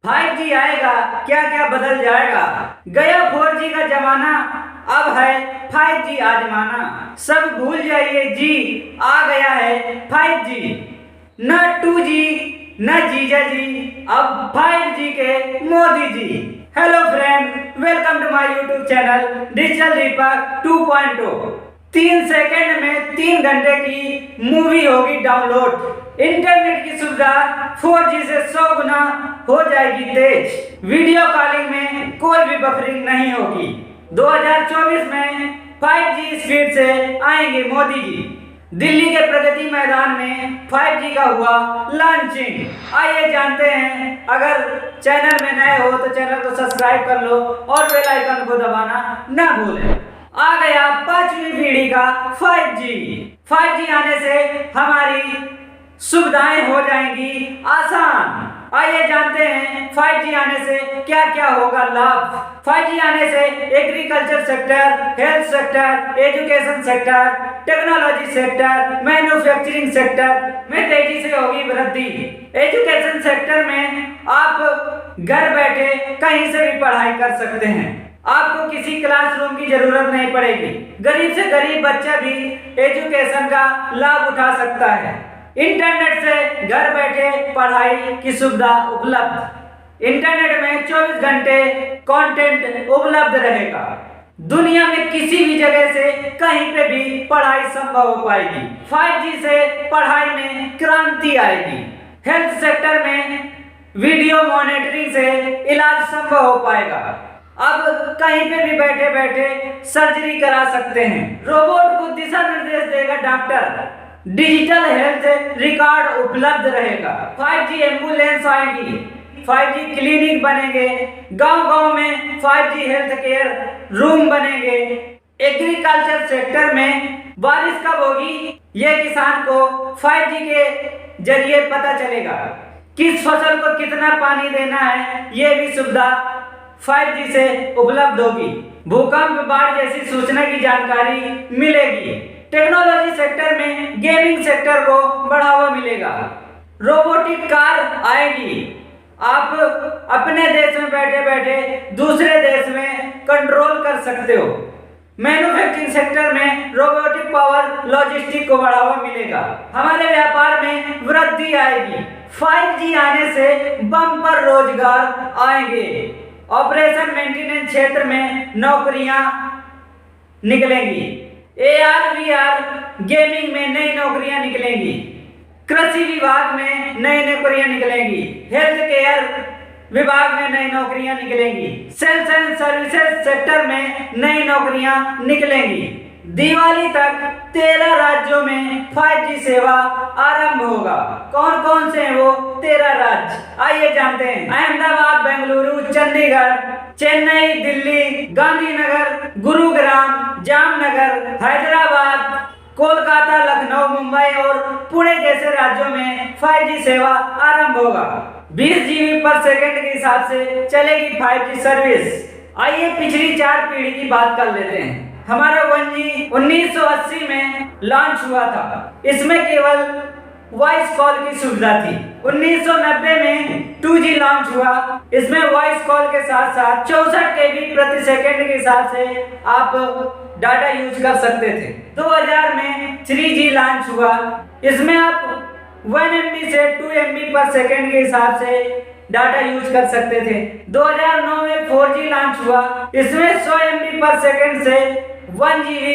5G आएगा, क्या क्या बदल जाएगा। गया 4G का जमाना, अब है 5G आजमाना। सब भूल जाइए जी, आ गया है 5G। न 2G न जीजा जी, अब 5G के Modi ji. Hello friend, welcome to my YouTube channel digital Deepak 2.0। 3 second में 3 घंटे की मूवी होगी डाउनलोड। इंटरनेट की सुविधा 4G से 100 गुना हो जाएगी तेज। वीडियो कॉलिंग में कोई भी बफरिंग नहीं होगी। 2024 में 5G स्पीड से आएंगे मोदी जी। दिल्ली के प्रगति मैदान में 5G का हुआ लॉन्चिंग। आइए जानते हैं। अगर चैनल में नए हो तो चैनल को सब्सक्राइब कर लो और बेल आइकन को दबाना ना भूलें। आ गया 5वीं पीढ़ी का 5G। 5G आने से हमारी सुविधाएं हो जाएंगी आसान। आइए जानते हैं 5G आने से क्या क्या होगा लाभ। 5G आने से agriculture sector, health sector, education sector, technology sector, manufacturing sector में तेजी से होगी वृद्धि। एजुकेशन सेक्टर में आप घर बैठे कहीं से भी पढ़ाई कर सकते हैं। आपको किसी क्लासरूम की जरूरत नहीं पड़ेगी। गरीब से गरीब बच्चा भी एजुकेशन का लाभ उठा सकता है। इंटरनेट से घर बैठे पढ़ाई की सुविधा उपलब्ध। इंटरनेट में 24 घंटे कंटेंट उपलब्ध रहेगा। दुनिया में किसी भी जगह से कहीं पे भी पढ़ाई संभव हो पाएगी। 5G से पढ़ाई में क्रांति आएगी। हेल्थ सेक्टर में वीडियो मॉनिटरिंग से इलाज संभव हो पाएगा। अब कहीं पे भी बैठे बैठे सर्जरी करा सकते हैं। रोबोट को दिशा निर्देश देगा डॉक्टर। डिजिटल हेल्थ रिकॉर्ड उपलब्ध रहेगा। 5G एम्बुलेंस आएगी। 5G क्लिनिक बनेंगे। गांव-गांव में 5G हेल्थ केयर रूम बनेंगे। एग्रीकल्चर सेक्टर में बारिश कब होगी ये किसान को 5G के जरिए पता चलेगा। किस फसल को कितना पानी देना है ये भी सुविधा 5G से उपलब्ध होगी। भूकंप, बाढ़ जैसी सूचना की जानकारी मिलेगी। टेक्नोलॉजी सेक्टर में गेमिंग सेक्टर को बढ़ावा मिलेगा। रोबोटिक कार आएगी। आप अपने देश में बैठे बैठे दूसरे देश में कंट्रोल कर सकते हो। मैन्युफैक्चरिंग सेक्टर में रोबोटिक पावर लॉजिस्टिक को बढ़ावा मिलेगा। हमारे व्यापार में वृद्धि आएगी। 5G आने से बम्पर रोजगार आएंगे। ऑपरेशन मेंटेनेंस क्षेत्र में नौकरियां निकलेंगी। AR/VR गेमिंग में नई नौकरियां निकलेंगी। कृषि विभाग में नई नौकरियां निकलेंगी। हेल्थ केयर विभाग में नई नौकरियां निकलेंगी। सेल्स एंड सर्विसेज सेक्टर में नई नौकरियां निकलेंगी। दिवाली तक 13 राज्यों में 5G सेवा आरंभ होगा। कौन कौन से हैं वो 13 राज्य, आइए जानते हैं। अहमदाबाद, बेंगलुरु, चंडीगढ़, चेन्नई, दिल्ली, गांधीनगर, गुरुग्राम, जामनगर, हैदराबाद, कोलकाता, लखनऊ, मुंबई और पुणे जैसे राज्यों में 5G सेवा आरंभ होगा। 20 GB पर सेकंड के हिसाब से चलेगी 5G सर्विस। आइए पिछली 4 पीढ़ी की बात कर लेते हैं। हमारा 1G 1980 में लॉन्च हुआ था। इसमें केवल वॉइस कॉल की सुविधा थी। 1990 में 2G लॉन्च हुआ। इसमें वॉइस कॉल के साथ साथ 64 KB प्रति सेकंड के हिसाब से आप डाटा यूज कर सकते थे। 2000 में 3G लॉन्च हुआ। इसमें आप 1 MB से 2 MB पर सेकंड के हिसाब से डाटा यूज कर सकते थे। 2009 में 4G लॉन्च हुआ। इसमें 100 MB पर सेकंड से 1 GB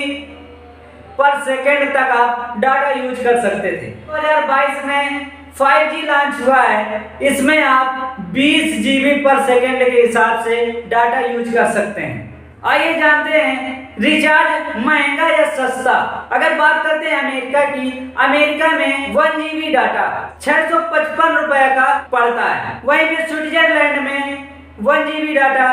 पर सेकंड तक आप डाटा यूज कर सकते थे। 2022 में 5G लॉन्च हुआ है। इसमें आप 20 GB पर सेकंड के हिसाब से डाटा यूज कर सकते हैं। आइए जानते हैं रिचार्ज महंगा या सस्ता। अगर बात करते हैं अमेरिका की, अमेरिका में 1 GB डाटा 655 रुपए का पड़ता है। वहीं पे स्विट्जरलैंड में 1 GB डाटा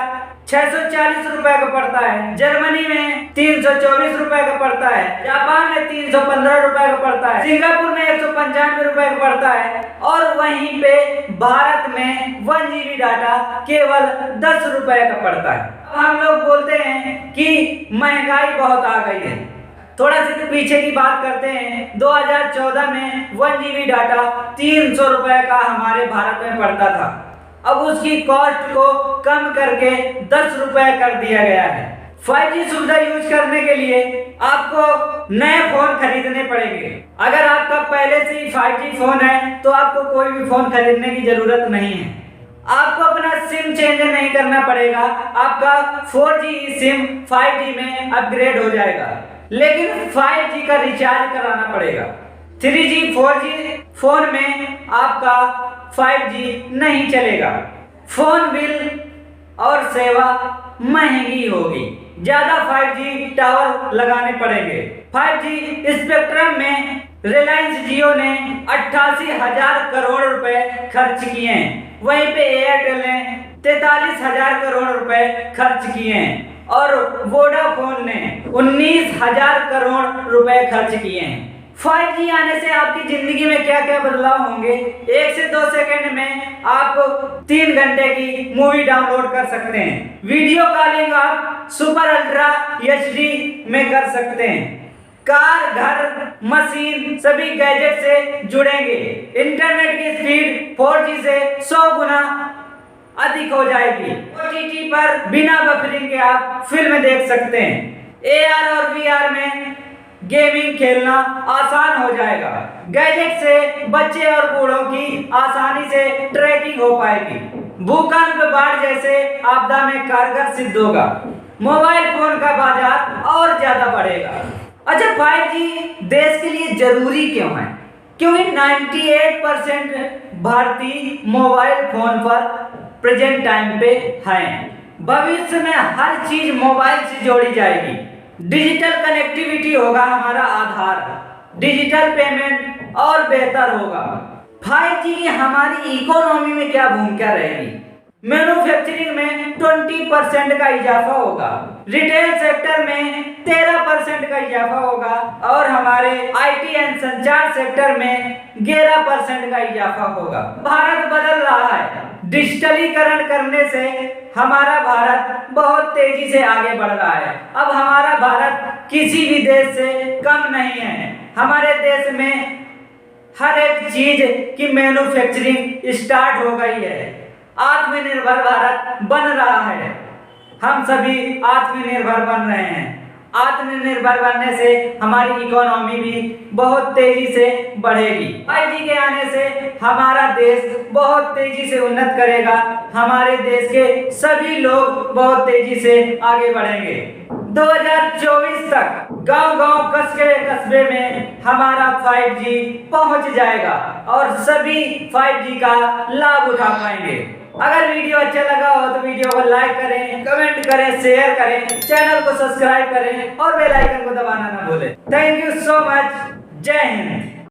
640 रुपए का पड़ता है। जर्मनी में 324 रुपए का पड़ता है। जापान में 315 रुपए का पड़ता है। सिंगापुर में 195 रुपए का पड़ता है। और वहीं पे भारत में 1 GB डाटा केवल 10 रुपए का पड़ता है। अब हम लोग बोलते हैं कि महंगाई बहुत आ गई है। थोड़ा सा पीछे की बात करते हैं। 2014 में 1 GB डाटा 300 रुपए का हमारे भारत में पड़ता था। अब उसकी कॉस्ट को कम करके 10 रुपए कर दिया गया है। 5G सुविधा यूज करने के लिए आपको नए फोन खरीदने पड़ेंगे। अगर आपका पहले से ही 5G फोन है तो आपको कोई भी फोन खरीदने की जरूरत नहीं है। आपको अपना सिम चेंज नहीं करना पड़ेगा, आपका 4G सिम 5G में अपग्रेड हो जाएगा, लेकिन 5G का रिचार्ज कराना पड़ेगा। 3G 4G फोन में आपका 5G नहीं चलेगा। फोन बिल और सेवा महंगी होगी, ज्यादा 5G टावर लगाने पड़ेंगे। 5G स्पेक्ट्रम में रिलायंस जियो ने 88,000 करोड़ रुपए खर्च किए हैं, वहीं पे एयरटेल ने 43,000 करोड़ रुपए खर्च किए हैं और वोडाफोन ने 19,000 करोड़ रुपए खर्च किए हैं। 5G आने से आपकी जिंदगी में क्या क्या बदलाव होंगे। 1 से 2 सेकंड में आप 3 घंटे की मूवी डाउनलोड कर सकते हैं। वीडियो कॉलिंग आप सुपर अल्ट्रा HD में कर सकते हैं। कार, घर, मशीन सभी गैजेट से जुड़ेंगे। इंटरनेट की स्पीड 4G से 100 गुना अधिक हो जाएगी। OTT पर बिना बफरिंग के आप फिल्म देख सकते हैं। AR और VR में गेमिंग खेलना आसान हो जाएगा। गैजेट से बच्चे और बूढ़ों की आसानी से ट्रैकिंग हो पाएगी। भूकंप, बाढ़ जैसे आपदा में कारगर सिद्ध होगा। मोबाइल फोन का बाजार और ज्यादा बढ़ेगा। अच्छा, 5G देश के लिए जरूरी क्यों है? क्योंकि 98% भारतीय मोबाइल फोन पर प्रेजेंट टाइम पे हैं। भविष्य में हर चीज मोबाइल से जोड़ी जाएगी। डिजिटल कनेक्टिविटी होगा हमारा आधार, डिजिटल पेमेंट और बेहतर होगा। 5G की हमारी इकोनॉमी में क्या भूमिका रहेगी? मैन्युफैक्चरिंग में 20% का इजाफा होगा, रिटेल सेक्टर में 13% का इजाफा होगा और हमारे IT एंड संचार सेक्टर में 11% का इजाफा होगा। भारत बदल रहा है। डिजिटलीकरण करने से हमारा भारत बहुत तेजी से आगे बढ़ रहा है। अब हमारा भारत किसी भी देश से कम नहीं है। हमारे देश में हर एक चीज की मैन्युफैक्चरिंग स्टार्ट हो गई है। आत्मनिर्भर भारत बन रहा है। हम सभी आत्मनिर्भर बन रहे हैं। आत्मनिर्भर बनने से हमारी इकोनॉमी भी बहुत तेजी से बढ़ेगी। 5G के आने से हमारा देश बहुत तेजी से उन्नत करेगा। हमारे देश के सभी लोग बहुत तेजी से आगे बढ़ेंगे। 2024 तक गांव-गांव, कस्बे में हमारा 5G पहुंच जाएगा और सभी 5G का लाभ उठा पाएंगे। अगर वीडियो अच्छा लगा हो तो वीडियो को लाइक करें, कमेंट करें, शेयर करें, चैनल को सब्सक्राइब करें और बेल आइकन को दबाना ना भूलें। Thank you so much. जय हिंद।